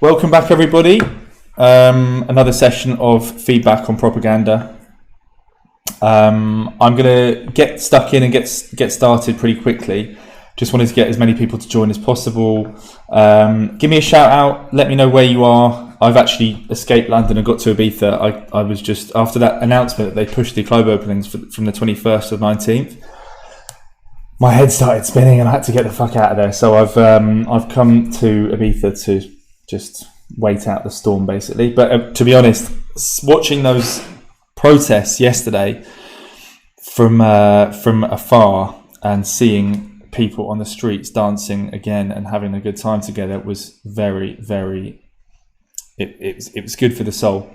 Welcome back, everybody. Another session of feedback on propaganda. I'm going to get stuck in and get started pretty quickly. Just wanted to get as many people to join as possible. Give me a shout out. Let me know where you are. I've actually escaped London and got to Ibiza. I was just, after that announcement that they pushed the club openings from the 21st to the 19th, my head started spinning and I had to get the fuck out of there. So I've come to Ibiza to just wait out the storm, basically. But to be honest, watching those protests yesterday from afar and seeing people on the streets dancing again and having a good time together was very, very. It was good for the soul.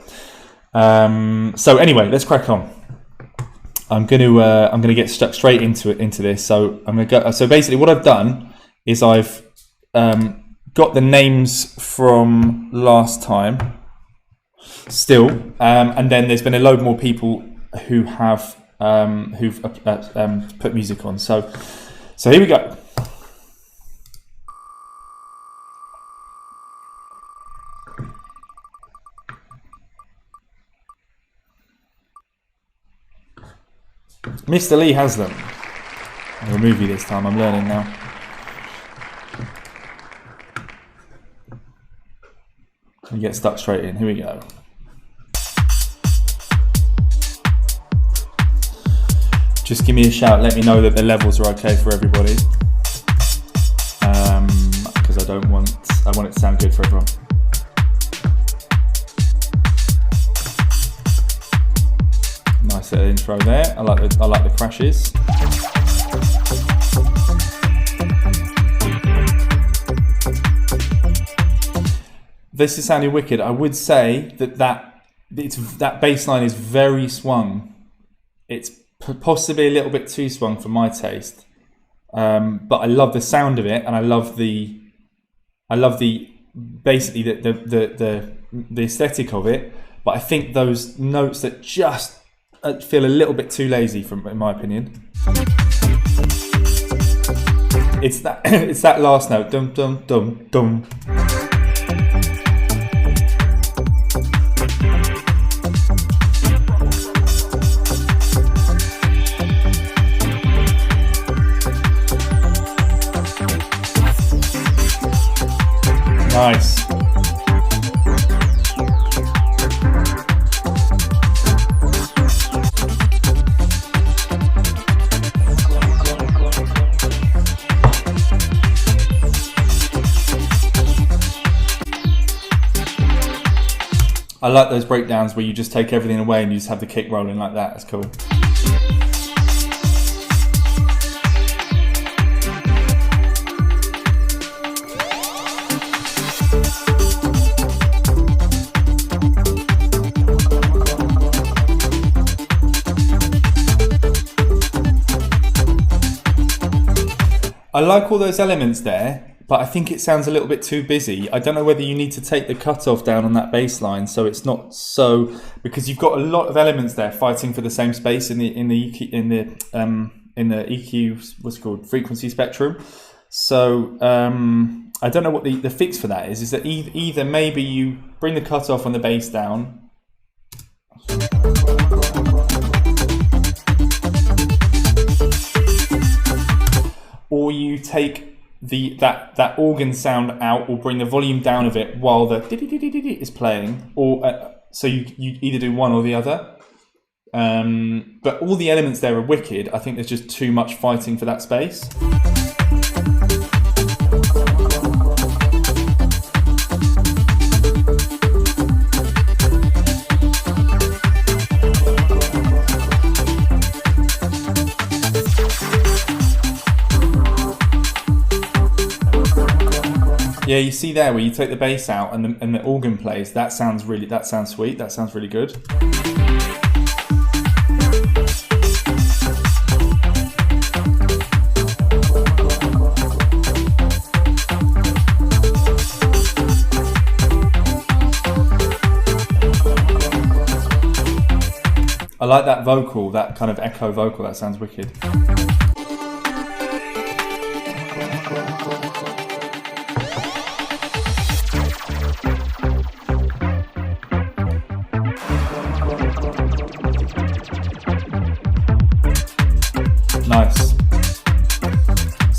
So anyway, let's crack on. I'm gonna get stuck straight into this. So I'm gonna go. So basically, what I've done is I've got the names from last time still, and then there's been a load more people who have put music on. So here we go. Mr. Lee has them. I'll remove you this time, I'm learning now. And get stuck straight in. Here we go. Just give me a shout, let me know that the levels are okay for everybody. Because I want it to sound good for everyone. Nice little intro there. I like the crashes. This is sounding wicked. I would say that bass line is very swung. It's possibly a little bit too swung for my taste, but I love the sound of it, and I love the basically the aesthetic of it. But I think those notes that just feel a little bit too lazy, in my opinion. It's that last note, dum dum dum dum. Nice. I like those breakdowns where you just take everything away and you just have the kick rolling like that. That's cool. I like all those elements there, but I think it sounds a little bit too busy. I don't know whether you need to take the cutoff down on that bass line so it's not so, because you've got a lot of elements there fighting for the same space in the EQ, what's it called, frequency spectrum. So I don't know what the fix for that is. Is that either maybe you bring the cutoff on the bass down, or you take that organ sound out, or bring the volume down of it while the is playing, or so you either do one or the other. But all the elements there are wicked. I think there's just too much fighting for that space. Yeah, you see there where you take the bass out and the organ plays. That sounds sweet. That sounds really good. I like that vocal, that kind of echo vocal. That sounds wicked.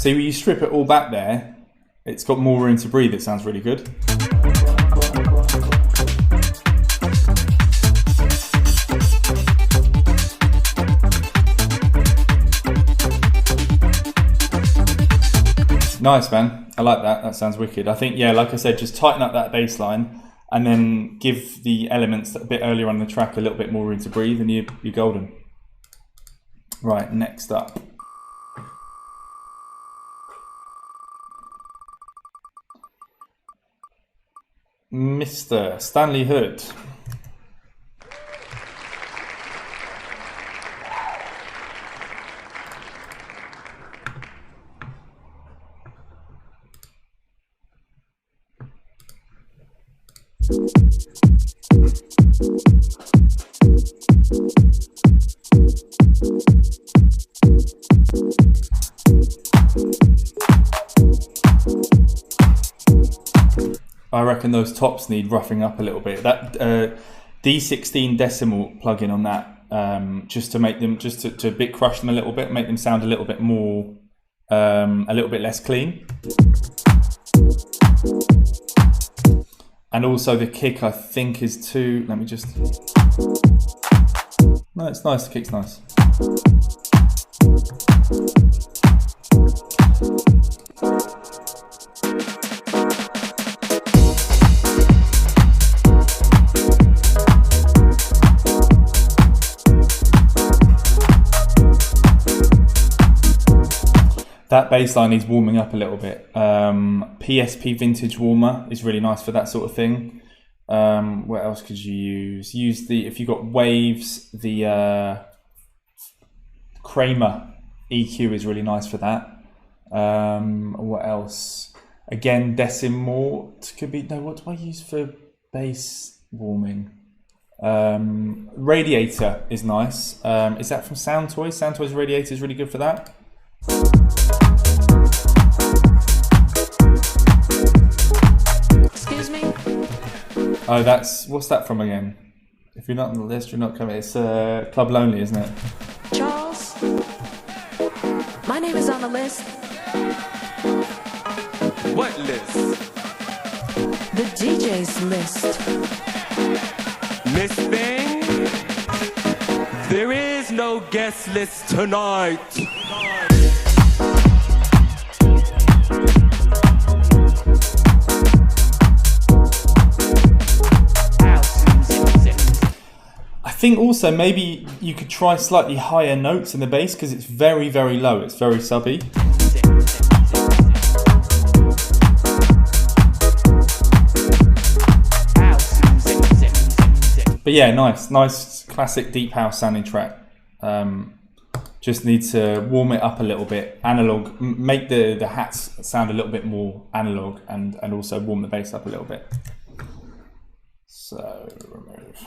See, when you strip it all back there, it's got more room to breathe. It sounds really good. Nice, man. I like that. That sounds wicked. I think, yeah, like I said, just tighten up that bass line and then give the elements a bit earlier on the track a little bit more room to breathe, and you're golden. Right, next up. Mr. Stanley Hood. I reckon those tops need roughing up a little bit. That D16 decimal plugin on that, just to make them, just to bit crush them a little bit, make them sound a little bit more, a little bit less clean. And also the kick, I think, is too. Let me just. No, it's nice. The kick's nice. That bass line needs warming up a little bit. PSP Vintage Warmer is really nice for that sort of thing. What else could you use? Use the, if you've got waves, the Kramer EQ is really nice for that. What else? Again, Decimort could be, no, what do I use for bass warming? Radiator is nice. Is that from Santos? Santos Radiator is really good for that. Excuse me? Oh, that's, what's that from again? If you're not on the list, you're not coming. It's Club Lonely, isn't it? Charles? My name is on the list. What list? The DJ's list. Miss Bing? There is no guest list tonight. I think also maybe you could try slightly higher notes in the bass because it's very, very low. It's very subby. But yeah, nice classic deep house sounding track. Just need to warm it up a little bit. Analog, make the hats sound a little bit more analog, and also warm the bass up a little bit. So remove.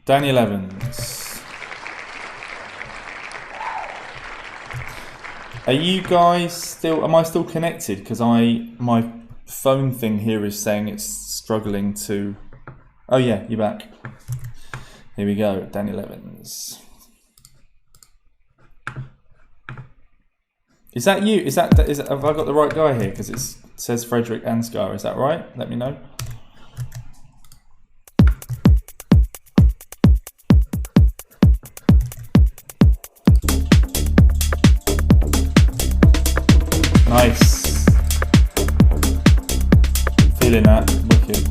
Daniel Evans. Are you guys still, am I still connected? Because my phone thing here is saying it's struggling to, oh yeah, you're back. Here we go, Daniel Evans. Is that you? Is that have I got the right guy here? Because it says Frederick Ansgar, is that right? Let me know. Nice. Feeling that. Wicked.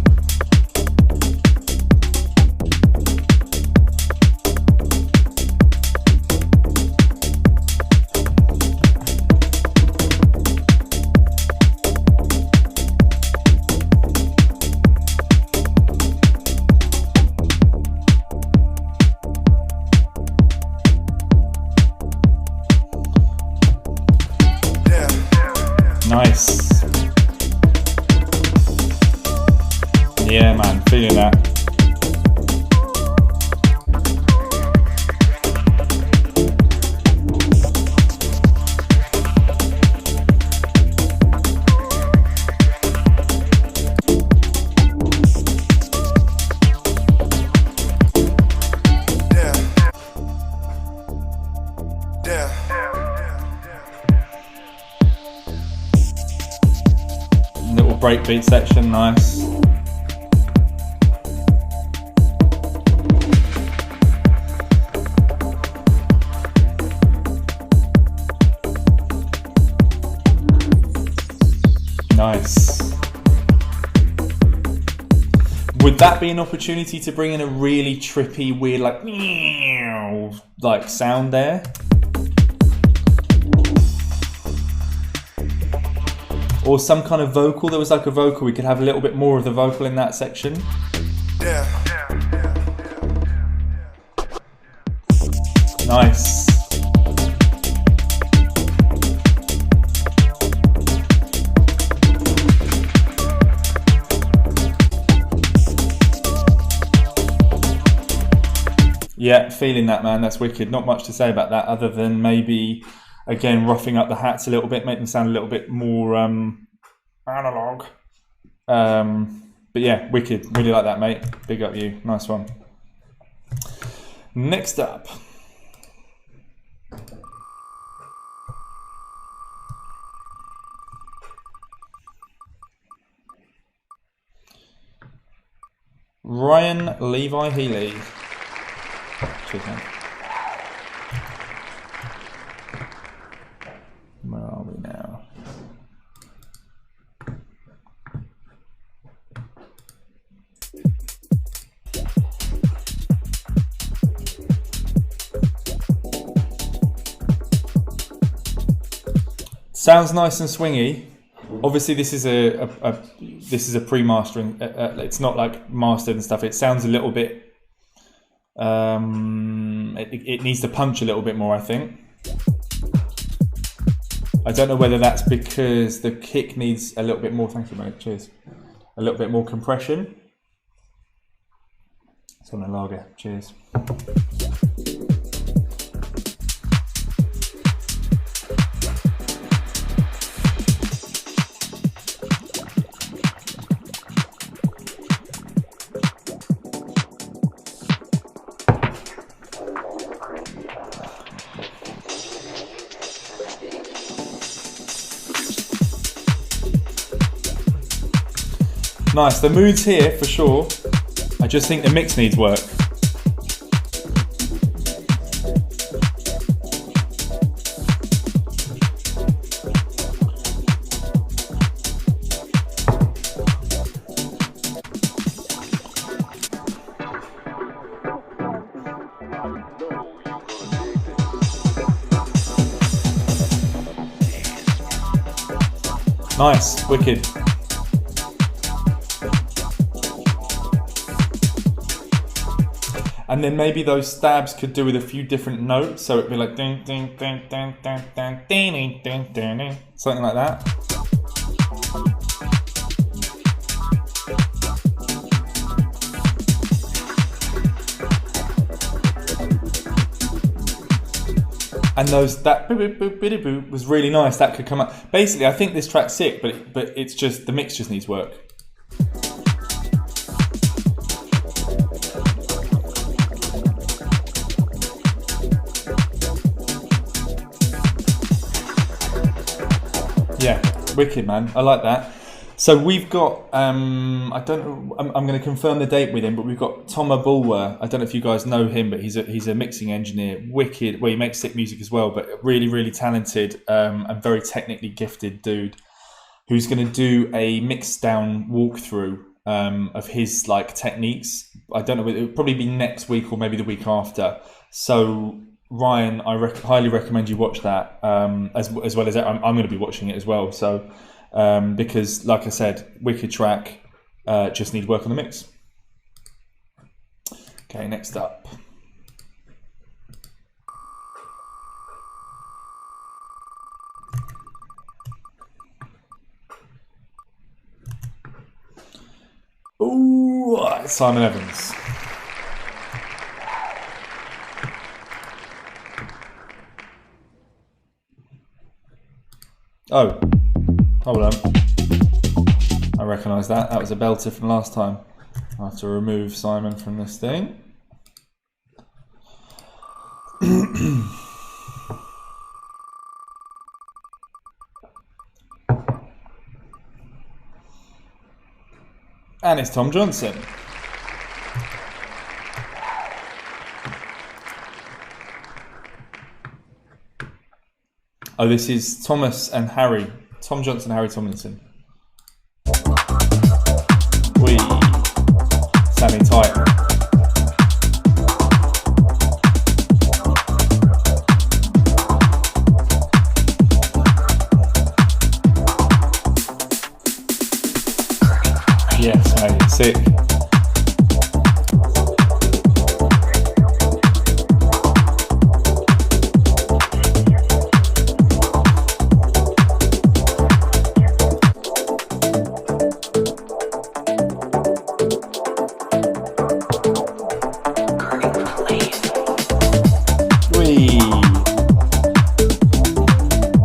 Nice. Yeah, man, feeling that. breakbeat section, nice. Nice. Would that be an opportunity to bring in a really trippy, weird, like sound there? Or some kind of vocal? There was like a vocal. We could have a little bit more of the vocal in that section. Yeah. Nice. Yeah, feeling that, man. That's wicked. Not much to say about that other than maybe, again, roughing up the hats a little bit, make them sound a little bit more analog. But yeah, wicked. Really like that, mate. Big up you. Nice one. Next up. Ryan Levi Healy. Cheers, man. Where are we now? Sounds nice and swingy. Obviously, this is a pre-mastering. It's not like mastered and stuff. It sounds a little bit. It needs to punch a little bit more, I think. I don't know whether that's because the kick needs a little bit more. Thank you, mate. Cheers. A little bit more compression. It's on a lager. Cheers. Nice, the mood's here for sure. I just think the mix needs work. Nice, wicked. And then maybe those stabs could do with a few different notes, so it'd be like ding ding ding ding ding ding ding ding ding ding, something like that. And that boop boop boop boop boop was really nice. That could come up. Basically, I think this track's sick, but it's just the mix just needs work. Yeah, wicked, man. I like that. So we've got, I don't know, I'm going to confirm the date with him, but we've got Thomas Bulwer. I don't know if you guys know him, but he's a mixing engineer. Wicked. Well, he makes sick music as well, but really, really talented and very technically gifted dude who's going to do a mix down walkthrough of his like techniques. I don't know, it'll probably be next week or maybe the week after. So Ryan, I highly recommend you watch that, as well as I'm going to be watching it as well. So, because like I said, wicked track, just need work on the mix. Okay, next up. Ooh, Simon Evans. Oh, hold on. I recognise that. That was a belter from last time. I have to remove Simon from this thing. And it's Tom Johnson. Oh, this is Thomas and Harry. Tom Johnson, Harry Tomlinson. Wee. Sounding tight. Yes, mate. Sick.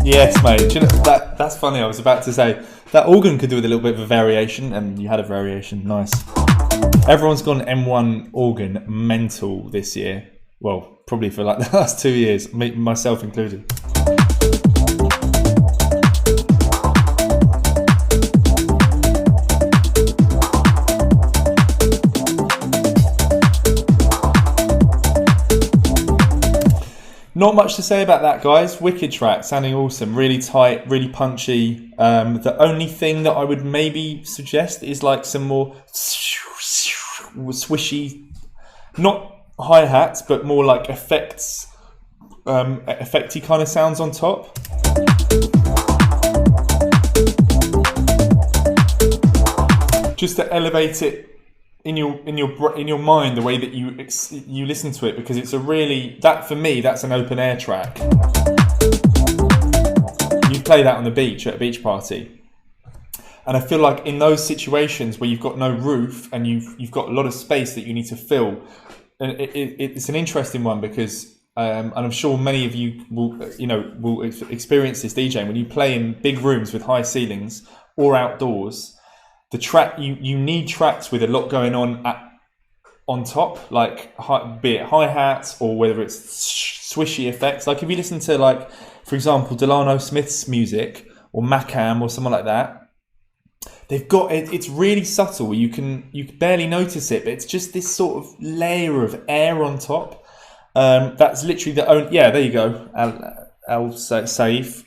Yes, mate. Do you know, that's funny. I was about to say that organ could do with a little bit of a variation, and you had a variation. Nice. Everyone's gone M1 organ mental this year. Well, probably for like the last 2 years, myself included. Not much to say about that, guys. Wicked track, sounding awesome, really tight, really punchy. The only thing that I would maybe suggest is like some more swishy, not hi-hats, but more like effects, effecty kind of sounds on top. Just to elevate it in your mind, the way that you listen to it, because it's a really, that for me, that's an open air track. You play that on the beach at a beach party, and I feel like in those situations where you've got no roof and you've got a lot of space that you need to fill, and it's an interesting one because and I'm sure many of you will experience this DJing when you play in big rooms with high ceilings or outdoors. The track, you need tracks with a lot going on top, like be it hi-hats or whether it's swishy effects. Like if you listen to, like, for example, Delano Smith's music or Macam or someone like that, they've got it. It's really subtle. You can barely notice it, but it's just this sort of layer of air on top. That's literally the only. Yeah, there you go. Al Saif.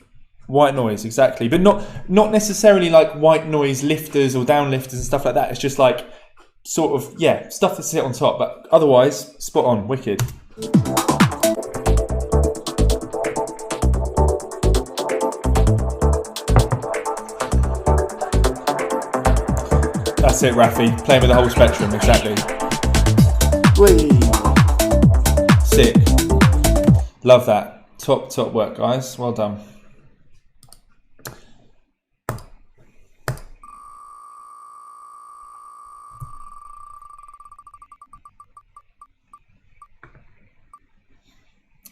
White noise, exactly, but not necessarily like white noise lifters or down lifters and stuff like that. It's just like sort of, yeah, stuff that's sit on top, but otherwise spot on, wicked. That's it, Rafi, playing with the whole spectrum, exactly. Whee! Sick. Love that. Top work, guys. Well done.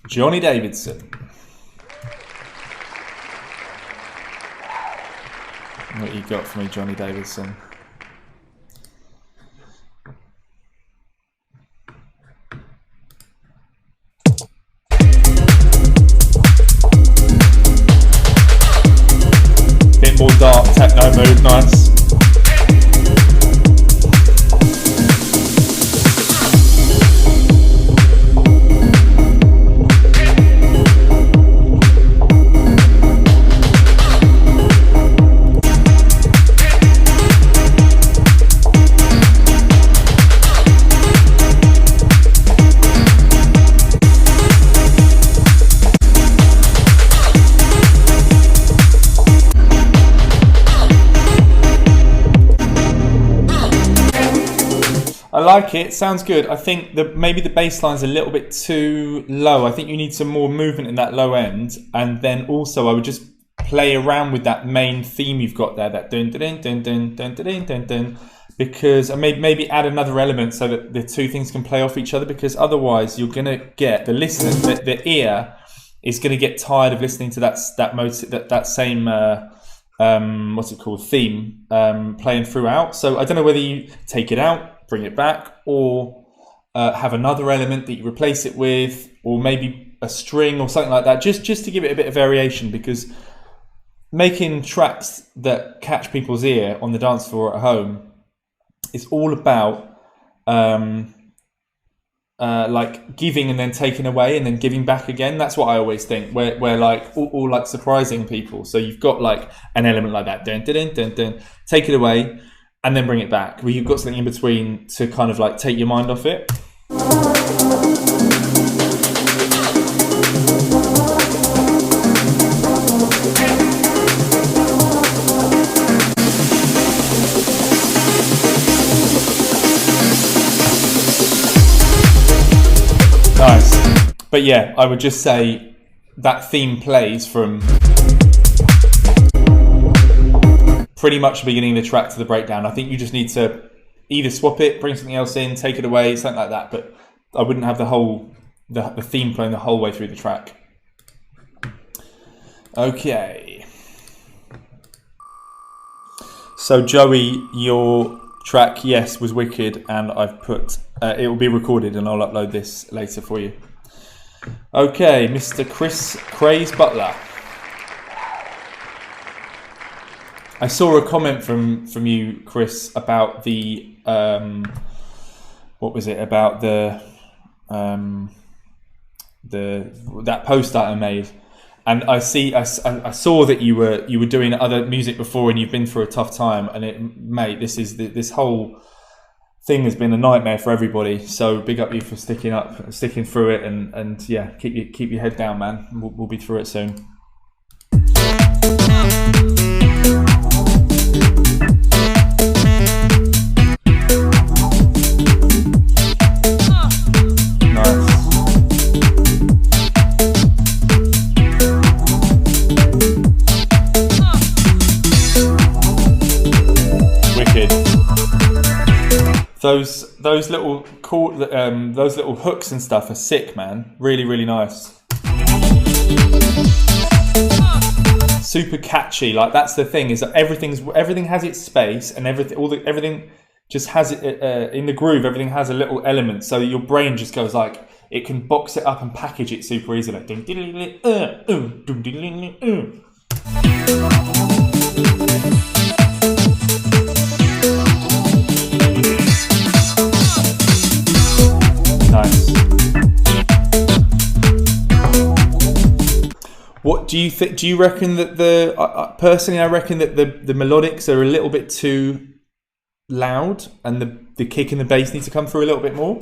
Johnny Davidson. What you got for me, Johnny Davidson? Bit more dark techno mood, nice. I like it. Sounds good. I think that maybe the bass line's a little bit too low. I think you need some more movement in that low end, and then also I would just play around with that main theme you've got there, that dun dun dun dun dun dun dun dun, because maybe add another element so that the two things can play off each other. Because otherwise, you're gonna get the listener, the ear is gonna get tired of listening to that same what's it called, theme playing throughout. So I don't know whether you take it out, bring it back, or have another element that you replace it with, or maybe a string or something like that, just to give it a bit of variation, because making tracks that catch people's ear on the dance floor at home it's all about like giving and then taking away and then giving back again. That's what I always think. We're like all like surprising people. So you've got like an element like that, dun, dun, dun, dun, dun, take it away and then bring it back. Where you've got something in between to kind of like take your mind off it. Nice. But yeah, I would just say that theme plays from pretty much the beginning of the track to the breakdown. I think you just need to either swap it, bring something else in, take it away, something like that. But I wouldn't have the theme playing the whole way through the track. Okay. So Joey, your track, yes, was wicked, and I've put it will be recorded and I'll upload this later for you. Okay, Mr. Chris Craze Butler. I saw a comment from you, Chris, about the what was it, about the that post that I made. And I saw that you were doing other music before, and you've been through a tough time. And mate, this whole thing has been a nightmare for everybody. So big up you for sticking through it, and yeah, keep your head down, man. We'll be through it soon. Those little those little hooks and stuff are sick, man. Really, really nice. Super catchy. Like that's the thing, is that everything has its space, and everything just has it in the groove. Everything has a little element, so your brain just goes like it can box it up and package it super easily. Nice. What do you think? Do you reckon that personally, I reckon that the melodics are a little bit too loud, and the kick and the bass need to come through a little bit more?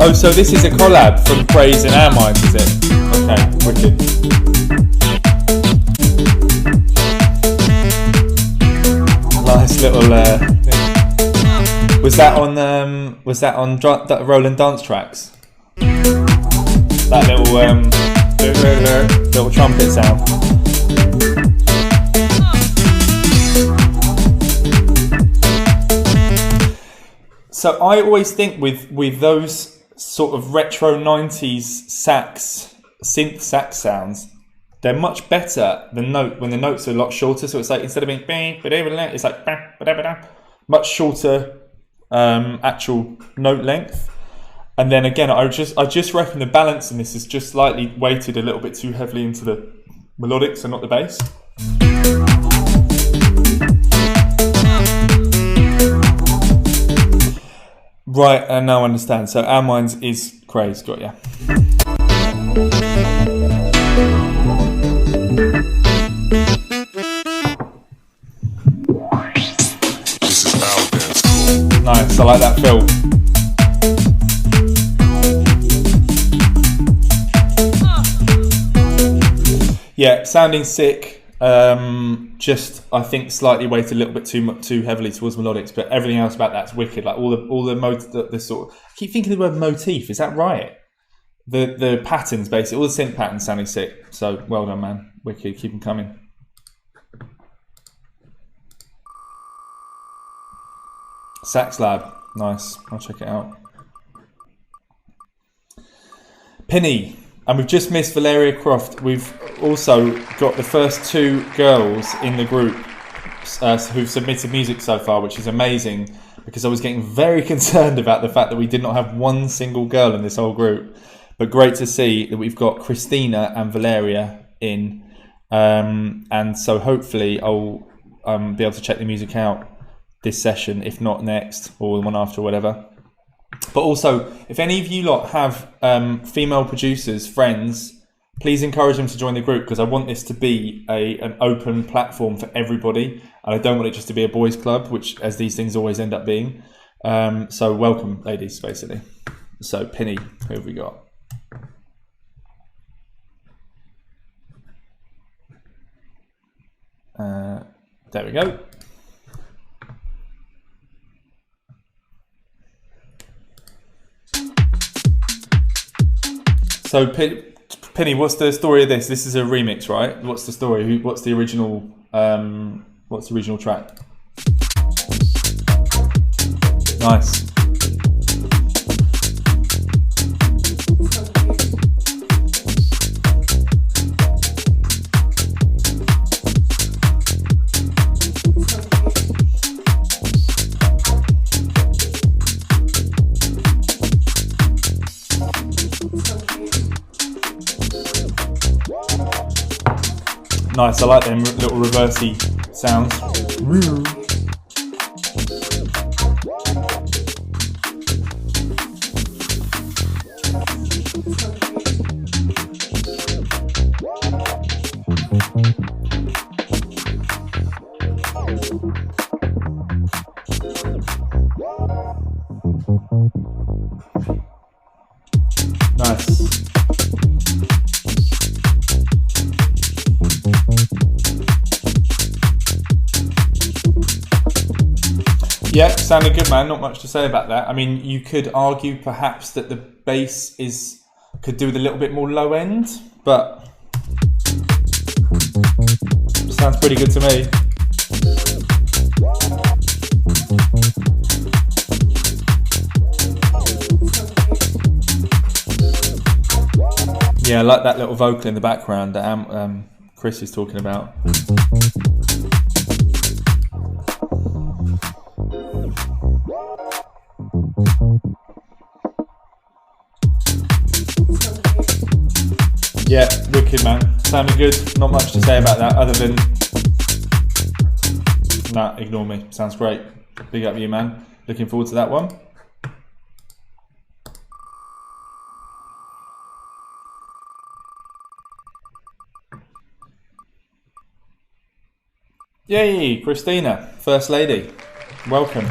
Oh, so this is a collab from Praise and Our Minds, is it? Okay, wicked. Nice little. Was that on Roland Dance Tracks? That little trumpet sound. So I always think with those sort of retro 90s synth sax sounds, they're much better than when the notes are a lot shorter. So it's like, instead of being bang, it's like much shorter actual note length. And then again, I just reckon the balance in this is just slightly weighted a little bit too heavily into the melodics and not the bass. Right, and now I understand. So Our Minds is Craze, got ya. Nice, I like that feel. Yeah, sounding sick. Just I think slightly weighted a little bit too heavily towards melodics, but everything else about that's wicked. Like all the sort of, I keep thinking the word motif. Is that right? The patterns, basically, all the synth patterns sounding sick. So well done, man. Wicked. Keep them coming. Sax Lab, nice. I'll check it out. Penny, and we've just missed Valeria Croft. We've also got the first two girls in the group who've submitted music so far, which is amazing, because I was getting very concerned about the fact that we did not have one single girl in this whole group. But great to see that we've got Christina and Valeria in. And so hopefully I'll be able to check the music out this session, if not next or the one after or whatever. But also, if any of you lot have female producers, friends, please encourage them to join the group, because I want this to be an open platform for everybody, and I don't want it just to be a boys' club, which as these things always end up being. So welcome, ladies, basically. So Penny, who have we got? There we go. So Penny, what's the story of this? This is a remix, right? What's the story? What's the original? What's the original track? Nice. Nice, I like them little reversey sounds. Nice. Yeah, sounded good, man. Not much to say about that. I mean, you could argue perhaps that the bass could do with a little bit more low end, but sounds pretty good to me. Yeah, I like that little vocal in the background that Chris is talking about. Yeah, wicked, man. Sounded good. Not much to say about that other than... Nah, ignore me. Sounds great. Big up you, man. Looking forward to that one. Yay, Christina, First Lady. Welcome.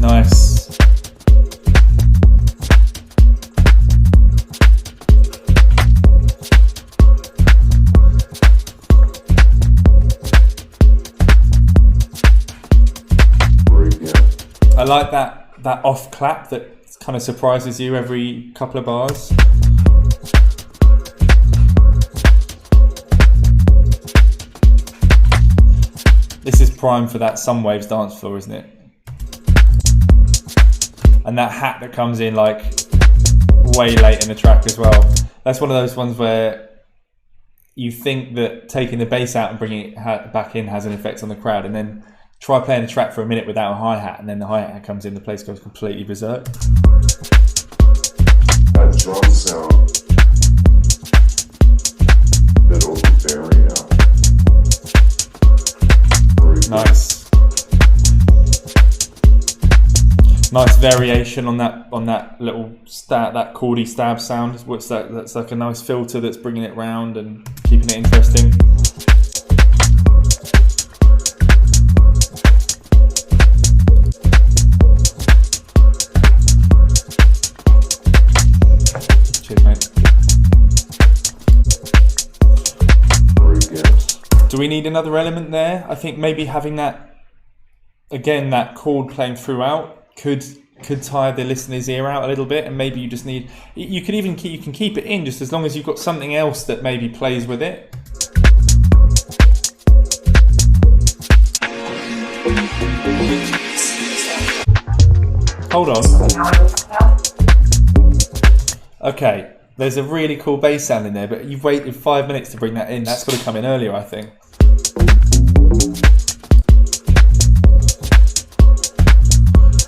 Nice. I like that off clap that kind of surprises you every couple of bars. This is prime for that Sunwaves dance floor, isn't it? And that hat that comes in like way late in the track as well. That's one of those ones where you think that taking the bass out and bringing it back in has an effect on the crowd, and then try playing the track for a minute without a hi-hat, and then the hi-hat comes in, the place goes completely berserk. That drum sound, that'll vary. Nice. Nice variation on that little that chordy stab sound. What's that? That's like a nice filter that's bringing it round and keeping it interesting. Cheers, mate. Do we need another element there? I think maybe having that, again, that chord playing throughout could tire the listener's ear out a little bit, and maybe you just need, you can keep it in just as long as you've got something else that maybe plays with it. Hold on. Okay, there's a really cool bass sound in there, but you've waited 5 minutes to bring that in. That's got to come in earlier, I think.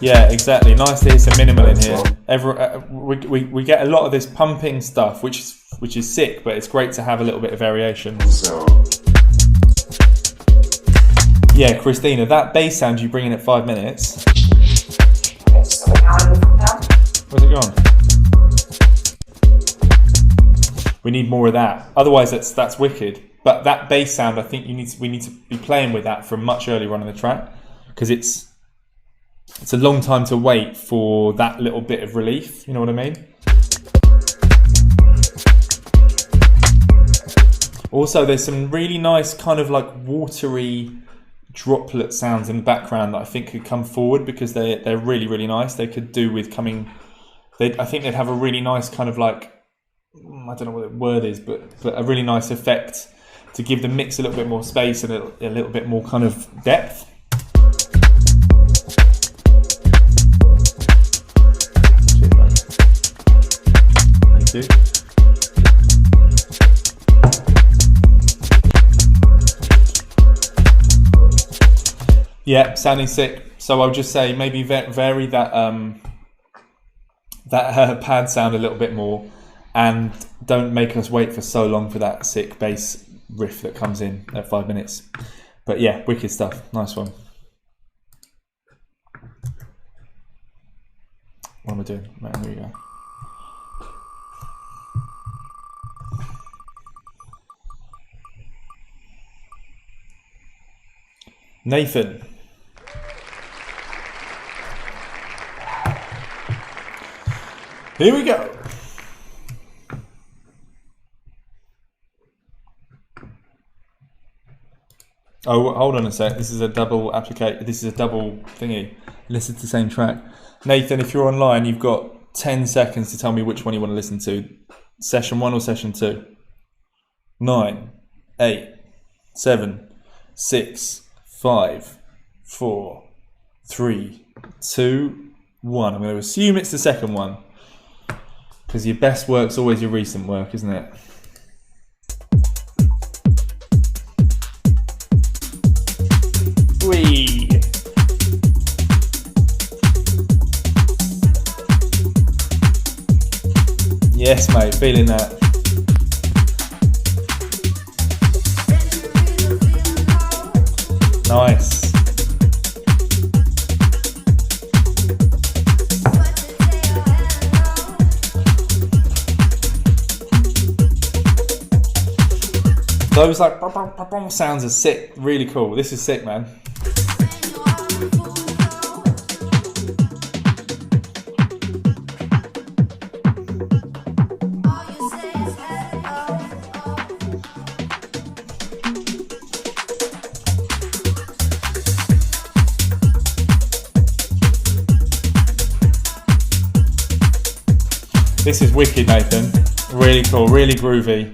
Yeah, exactly. Nice to hear some minimal in here. We get a lot of this pumping stuff, which is sick, but it's great to have a little bit of variation. Yeah, Christina, that bass sound you bring in at 5 minutes. Where's it gone? We need more of that. Otherwise, that's wicked. But that bass sound, I think we need to be playing with that from much earlier on in the track, because it's a long time to wait for that little bit of relief. You know what I mean? Also, there's some really nice kind of like watery droplet sounds in the background that I think could come forward, because they're really, really nice. They could do with coming. I think they'd have a really nice kind of like, I don't know what the word is, but a really nice effect to give the mix a little bit more space and a little bit more kind of depth. Thank you. Yeah, sounding sick. So I'll just say maybe vary that pad sound a little bit more, and don't make us wait for so long for that sick bass riff that comes in at 5 minutes. But yeah, wicked stuff. Nice one. What am I doing? Right, here we go. Nathan. Here we go. Oh, hold on a sec. This is a double application. This is a double thingy. Listen to the same track. Nathan, if you're online, you've got 10 seconds to tell me which one you want to listen to. Session 1 or session 2? 9, 8, 7, 6, 5, 4, 3, 2, 1. I'm going to assume it's the second one, because your best work's always your recent work, isn't it? Whee! Yes, mate, feeling that. Nice. Those like sounds are sick, really cool. This is sick, man. This is wicked, Nathan. Really cool, really groovy.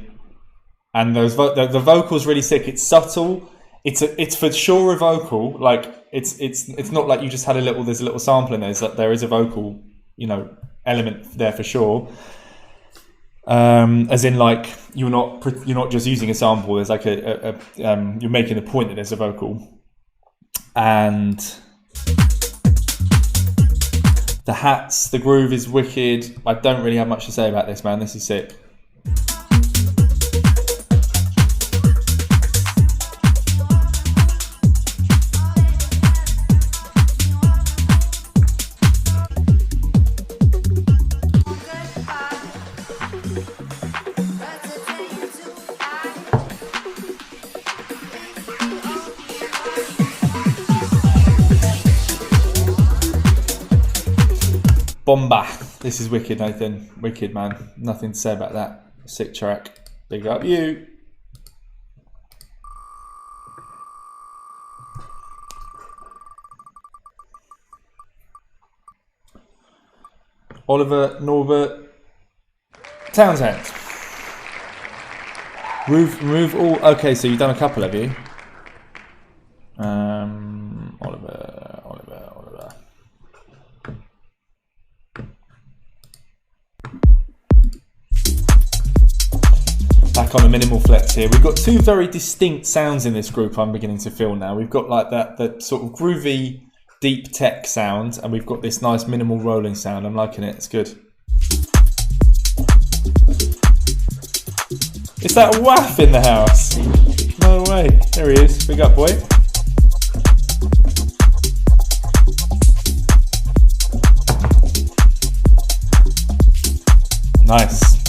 And those the vocal's really sick. It's subtle. It's for sure a vocal. Like it's not like you just had there's a little sample in there. There is a vocal, element there for sure. As in, like you're not just using a sample. There's like you're making a point that there's a vocal. And the hats, the groove is wicked. I don't really have much to say about this, man. This is sick. Bomba. This is wicked, Nathan. Wicked, man. Nothing to say about that. Sick track. Big up you. Oliver Norbert Townsend. Remove all. Okay, so you've done a couple, have you? Oliver. Back on the minimal flex here. We've got two very distinct sounds in this group I'm beginning to feel now. We've got like that sort of groovy deep tech sound, and we've got this nice minimal rolling sound. I'm liking it. It's good. Is that a waff in the house? No way. There he is. Big up, boy. Nice.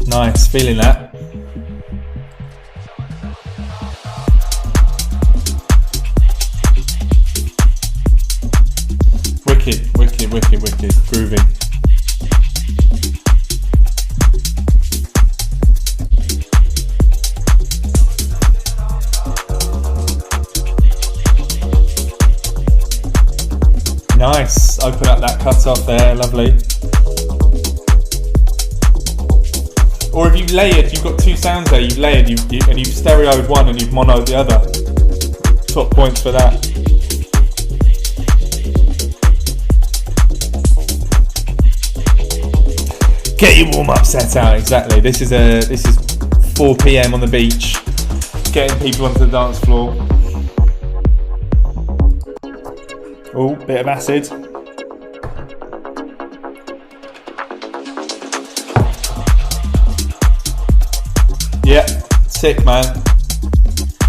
Nice, feeling that. Wicked, wicked, wicked, wicked. Groovy. Nice. Open up that cut off there. Lovely. Or if you've layered, you've got two sounds there. You've layered, and you've stereoed one and you've monoed the other. Top points for that. Get your warm up set out. Exactly. This is 4 p.m. on the beach. Getting people onto the dance floor. Oh, bit of acid. Yeah, sick, man.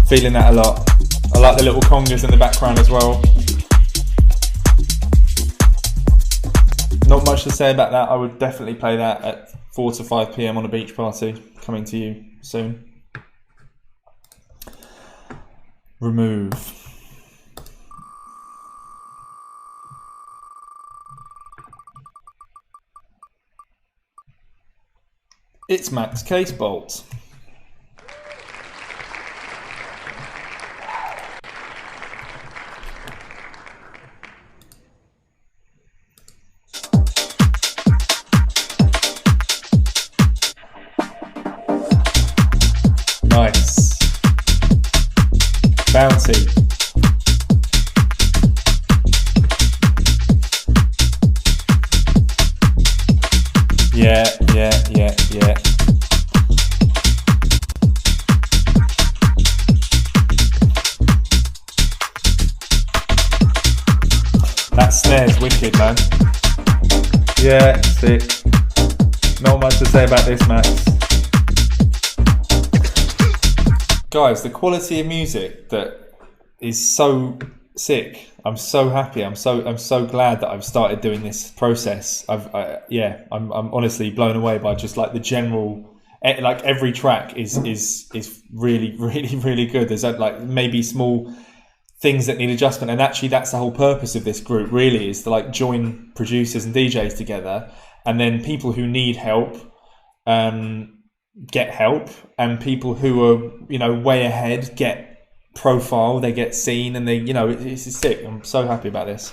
Feeling that a lot. I like the little congas in the background as well. Not much to say about that. I would definitely play that at 4 to 5 p.m. on a beach party. Coming to you soon. Remove. It's Max Case Bolt. Nice. Bouncy. Yeah. That snare's wicked, man. Yeah, sick. Not much to say about this, Max. Guys, the quality of music that is so sick. I'm so happy. I'm so glad that I've started doing this process. I'm honestly blown away by just like the general, like every track is really, really, really good. There's like maybe small things that need adjustment, and actually that's the whole purpose of this group really, is to like join producers and DJs together, and then people who need help get help, and people who are way ahead get profile, they get seen, and it's sick. I'm so happy about this.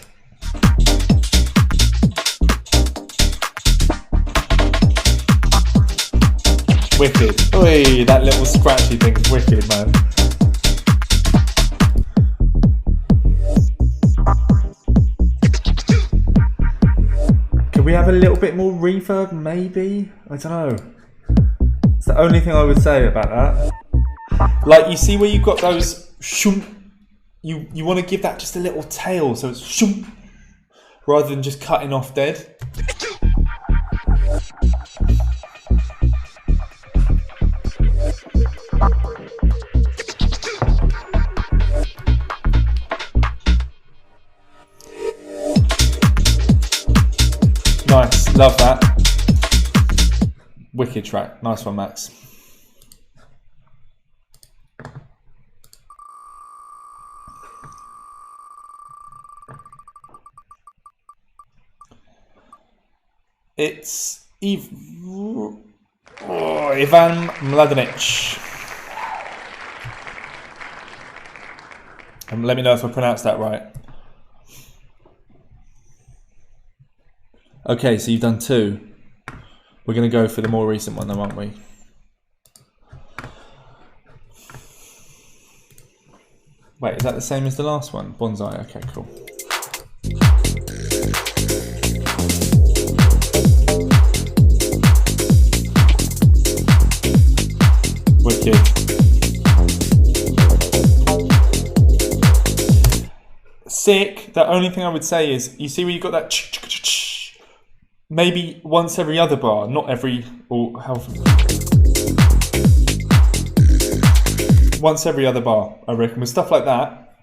Wicked. Oi, that little scratchy thing is wicked, man. Could we have a little bit more reverb, maybe? I don't know. It's the only thing I would say about that. Like, you see where you've got those shoom, you want to give that just a little tail, so it's shoom, rather than just cutting off dead. Nice, love that. Wicked track. Nice one, Max. It's Ivan Mladenic. And let me know if I pronounced that right. Okay, so you've done two. We're going to go for the more recent one, though, aren't we? Wait, is that the same as the last one? Bonsai, okay, cool. sick. The only thing I would say is, you see where you got that maybe once every other bar, not every, or how once every other bar, I reckon, with stuff like that,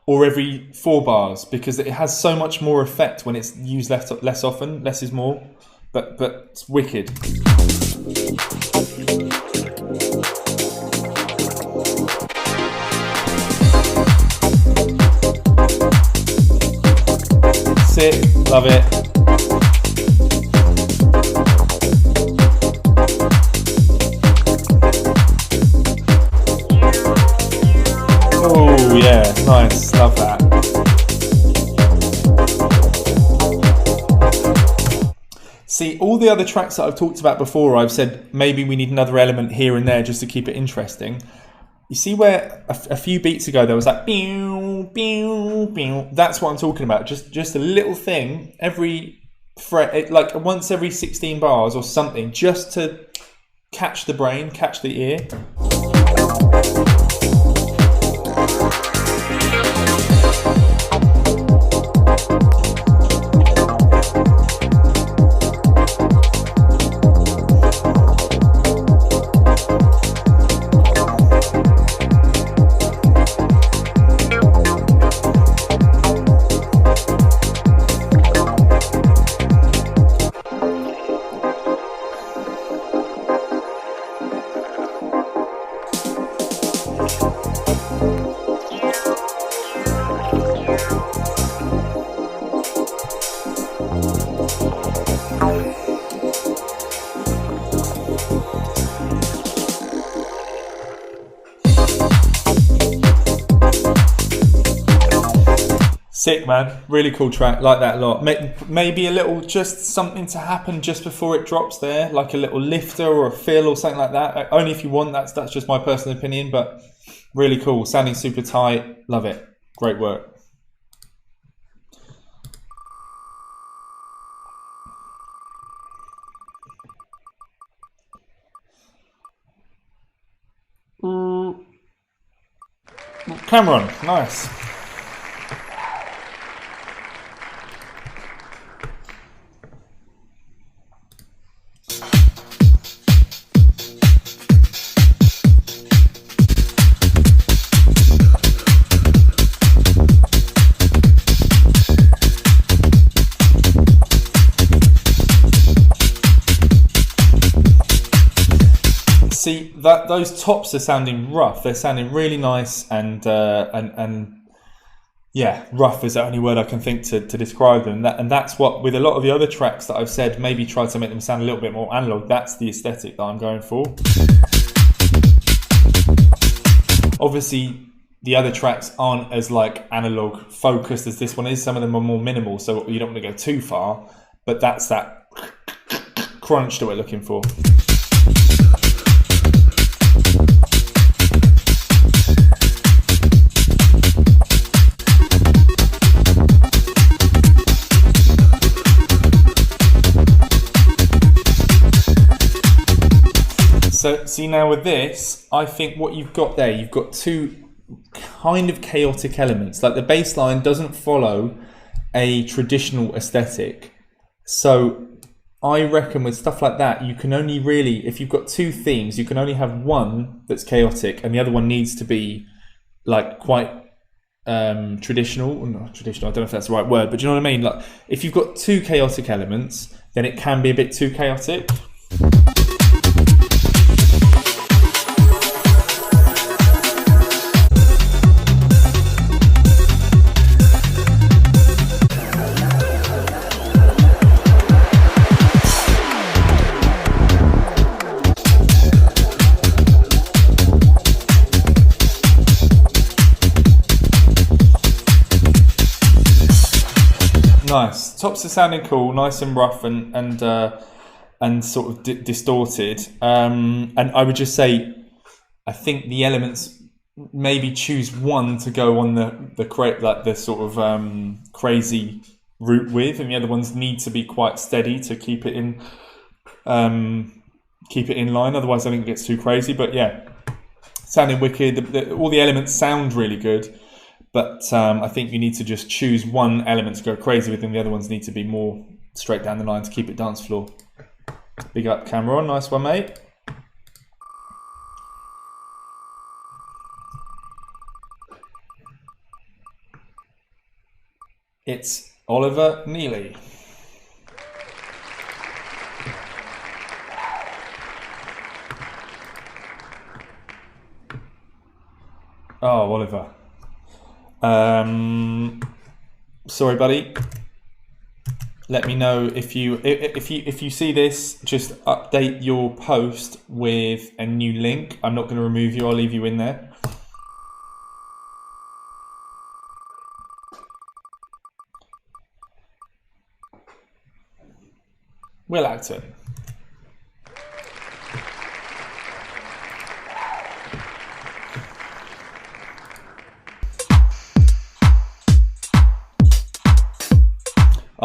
or every 4 bars, because it has so much more effect when it's used less often. Less is more, but it's wicked. Sick, love it. Oh yeah, nice, love that. See, all the other tracks that I've talked about before, I've said maybe we need another element here and there just to keep it interesting. You see where a few beats ago there was that pew, pew, pew. That's what I'm talking about. Just a little thing every fret, like once every 16 bars or something, just to catch the brain, catch the ear. Sick, man. Really cool track. Like that a lot. Maybe a little, just something to happen just before it drops there, like a little lifter or a fill or something like that. Only if you want. That's just my personal opinion, but really cool. Sounding super tight. Love it. Great work. Cameron, nice. See, those tops are sounding rough. They're sounding really nice and yeah, rough is the only word I can think to describe them. And that's what, with a lot of the other tracks that I've said, maybe try to make them sound a little bit more analog. That's the aesthetic that I'm going for. Obviously, the other tracks aren't as like analog focused as this one is. Some of them are more minimal, so you don't want to go too far. But that's that crunch that we're looking for. So see, now with this, I think what you've got there, you've got two kind of chaotic elements. Like the bass line doesn't follow a traditional aesthetic. So I reckon with stuff like that, you can only really, if you've got two themes, you can only have one that's chaotic and the other one needs to be like quite traditional. Or not traditional, I don't know if that's the right word, but do you know what I mean? Like if you've got two chaotic elements, then it can be a bit too chaotic. Nice. Tops are sounding cool, nice and rough and sort of distorted. And I would just say, I think the elements, maybe choose one to go on the sort of crazy route with, and the other ones need to be quite steady to keep it in line. Otherwise, I think it gets too crazy. But yeah, sounding wicked. All the elements sound really good. But I think you need to just choose one element to go crazy with, and the other ones need to be more straight down the line to keep it dance floor. Big up Cameron, nice one, mate. It's Oliver Neely. Oh, Oliver. Sorry, buddy. Let me know if you see this. Just update your post with a new link. I'm not going to remove you. I'll leave you in there. Will Acton.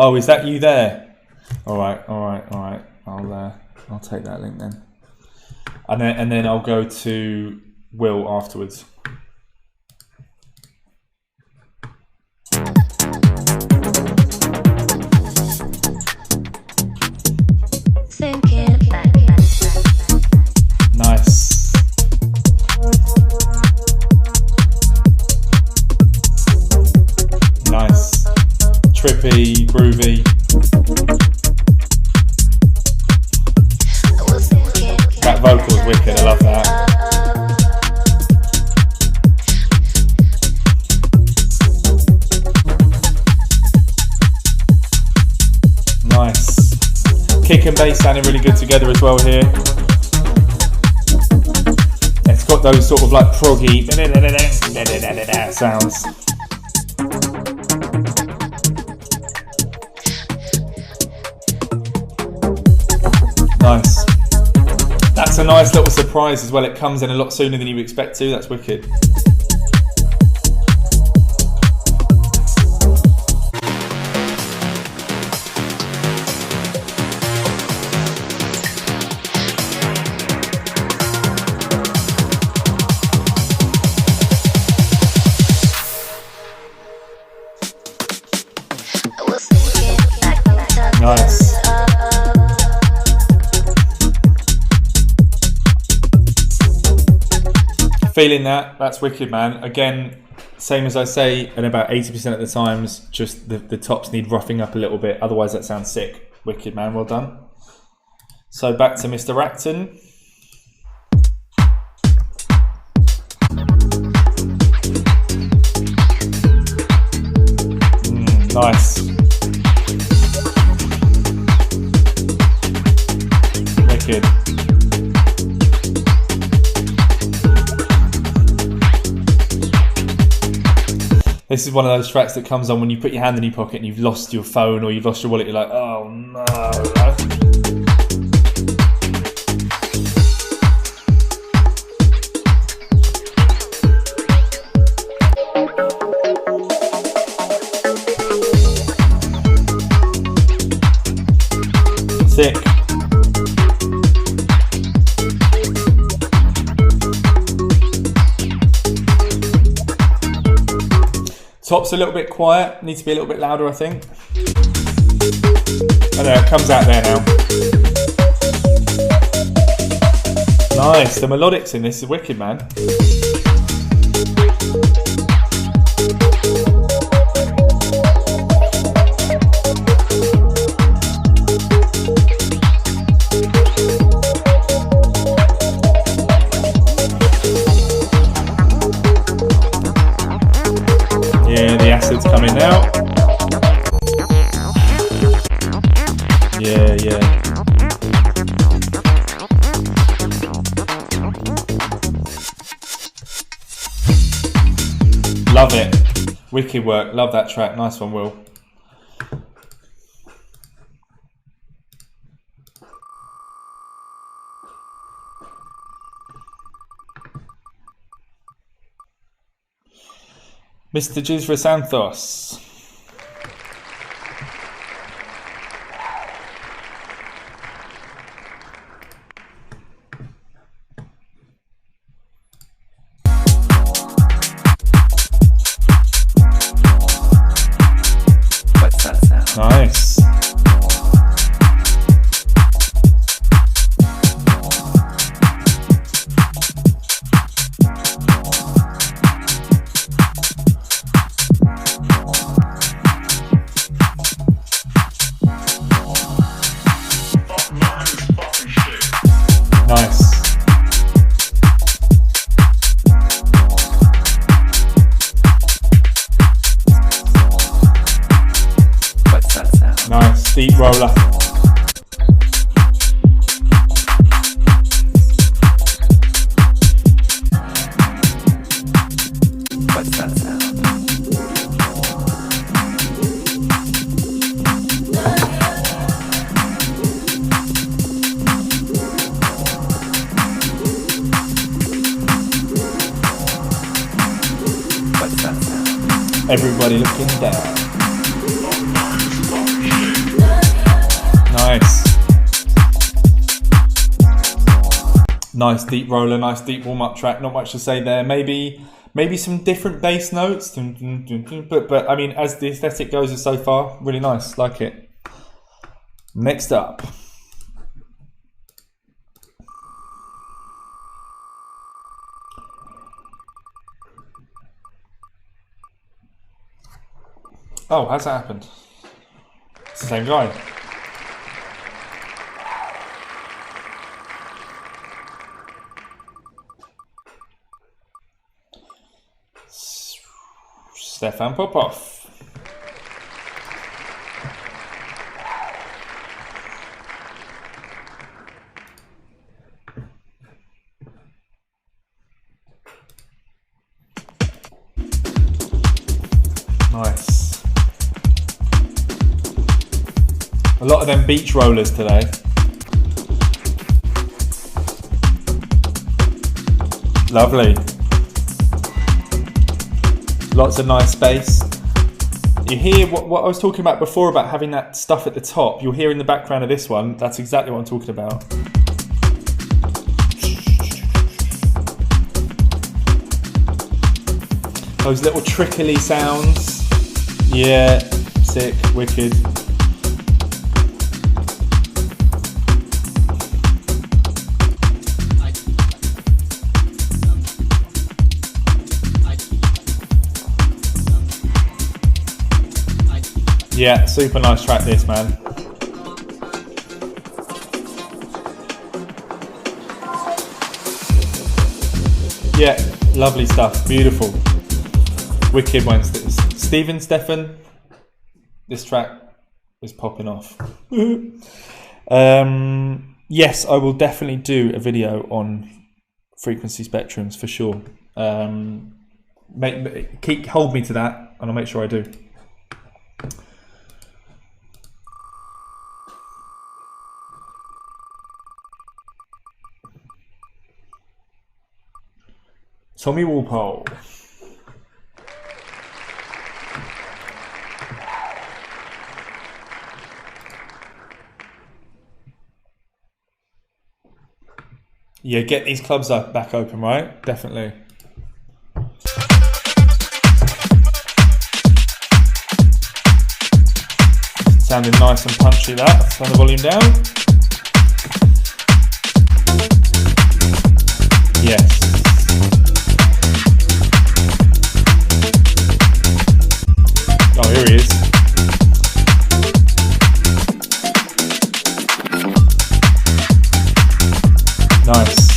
Oh, is that you there? All right. I'll take that link then, and then I'll go to Will afterwards. Nice. Nice. Trippy, groovy. That vocal's wicked, I love that. Nice. Kick and bass sounding really good together as well here. It's got those sort of like proggy sounds. Nice. That's a nice little surprise as well. It comes in a lot sooner than you expect to. That's wicked. Nice. Feeling that, that's wicked, man. Again, same as I say, and about 80% of the times, just the tops need roughing up a little bit. Otherwise, that sounds sick. Wicked, man. Well done. So back to Mr. Acton. Nice. Wicked. This is one of those tracks that comes on when you put your hand in your pocket and you've lost your phone or you've lost your wallet. You're like, oh no. Sick. Top's a little bit quiet, needs to be a little bit louder, I think. I know, it comes out there now. Nice, the melodics in this is wicked, man. Acid's coming now. Yeah. Love it. Wicked work. Love that track. Nice one, Will. Mr. Jizra Santos. deep roller. What's that sound? What's that sound? Everybody looking down. Nice. Nice deep roller, nice deep warm-up track. Not much to say there. Maybe some different bass notes. But I mean, as the aesthetic goes so far, really nice. Like it. Next up. Oh, how's that happened? It's the same guy. Stefan Popov. Nice. A lot of them beach rollers today. Lovely. Lots of nice space. You hear what I was talking about before about having that stuff at the top. You'll hear in the background of this one. That's exactly what I'm talking about. Those little trickly sounds. Yeah, sick, wicked. Yeah, super nice track this, man. Yeah, lovely stuff, beautiful. Wicked Wednesdays. Stefan, this track is popping off. Yes, I will definitely do a video on frequency spectrums for sure. Hold me to that, and I'll make sure I do. Tommy Walpole. Yeah, get these clubs up, back open, right? Definitely. Sounding nice and punchy that. Turn the volume down. Yes. Oh, here he is. Nice.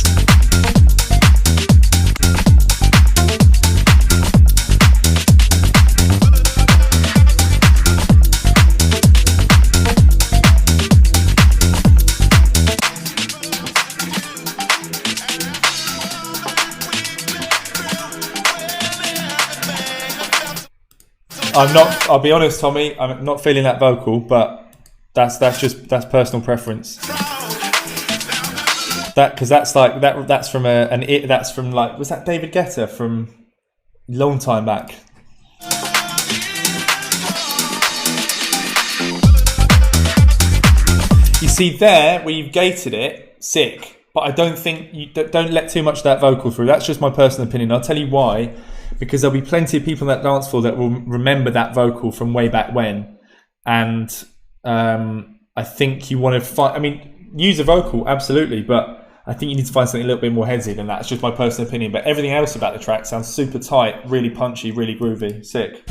I'll be honest, Tommy, I'm not feeling that vocal, but that's personal preference. Because that's from was that David Guetta from a long time back? You see there where you've gated it, sick. But I don't think don't let too much of that vocal through. That's just my personal opinion. I'll tell you why. Because there'll be plenty of people on that dance floor that will remember that vocal from way back when. And I think you want to find... I mean, use a vocal, absolutely. But I think you need to find something a little bit more headsy than that. It's just my personal opinion. But everything else about the track sounds super tight, really punchy, really groovy. Sick.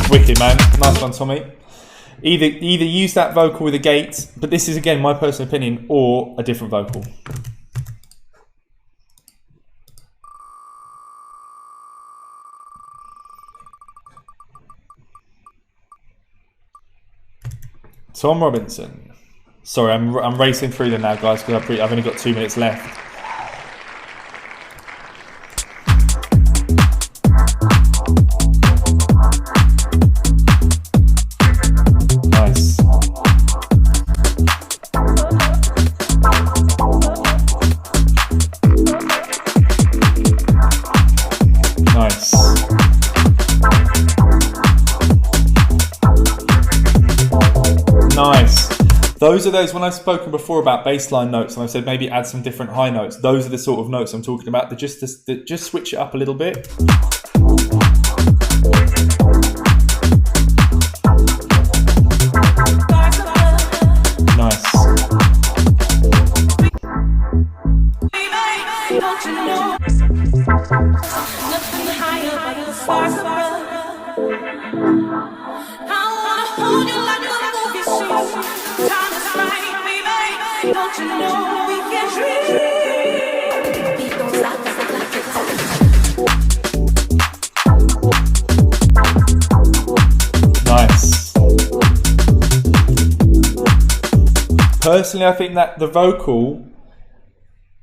Wicked, man. Nice one, Tommy. Either use that vocal with a gate, but this is again my personal opinion, or a different vocal. Tom Robinson. Sorry, I'm racing through them now, guys, because I've only got 2 minutes left. Nice. Nice. Nice. Those are those, when I've spoken before about baseline notes and I've said maybe add some different high notes, those are the sort of notes I'm talking about, that just switch it up a little bit. Nice. Nice. Personally, I think that the vocal,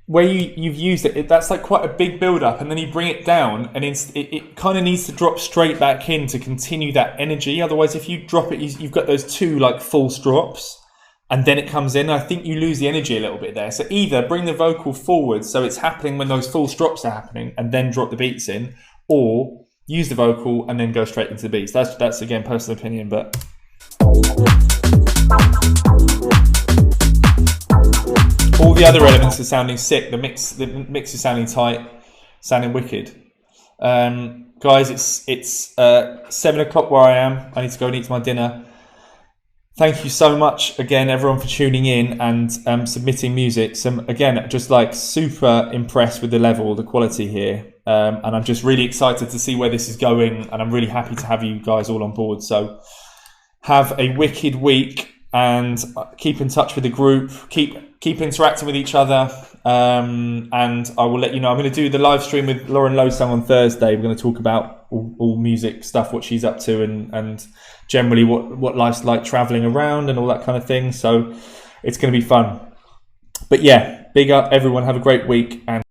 where you've used it, that's like quite a big build up, and then you bring it down, and it kind of needs to drop straight back in to continue that energy. Otherwise, if you drop it, you've got those two like false drops, and then it comes in. I think you lose the energy a little bit there. So either bring the vocal forward so it's happening when those false drops are happening, and then drop the beats in, or use the vocal and then go straight into the beats. That's again personal opinion, but. All the other elements are sounding sick. The mix is sounding tight, sounding wicked. Guys, it's 7 o'clock where I am. I need to go and eat my dinner. Thank you so much again, everyone, for tuning in and submitting music. Again, just like super impressed with the level, the quality here, and I'm just really excited to see where this is going. And I'm really happy to have you guys all on board. So have a wicked week. And keep in touch with the group, keep interacting with each other, and I will let you know. I'm going to do the live stream with Lauren Losang on Thursday. We're going to talk about all music stuff, what she's up to, and generally what life's like traveling around and all that kind of thing. So it's going to be fun. But yeah, big up everyone. Have a great week. And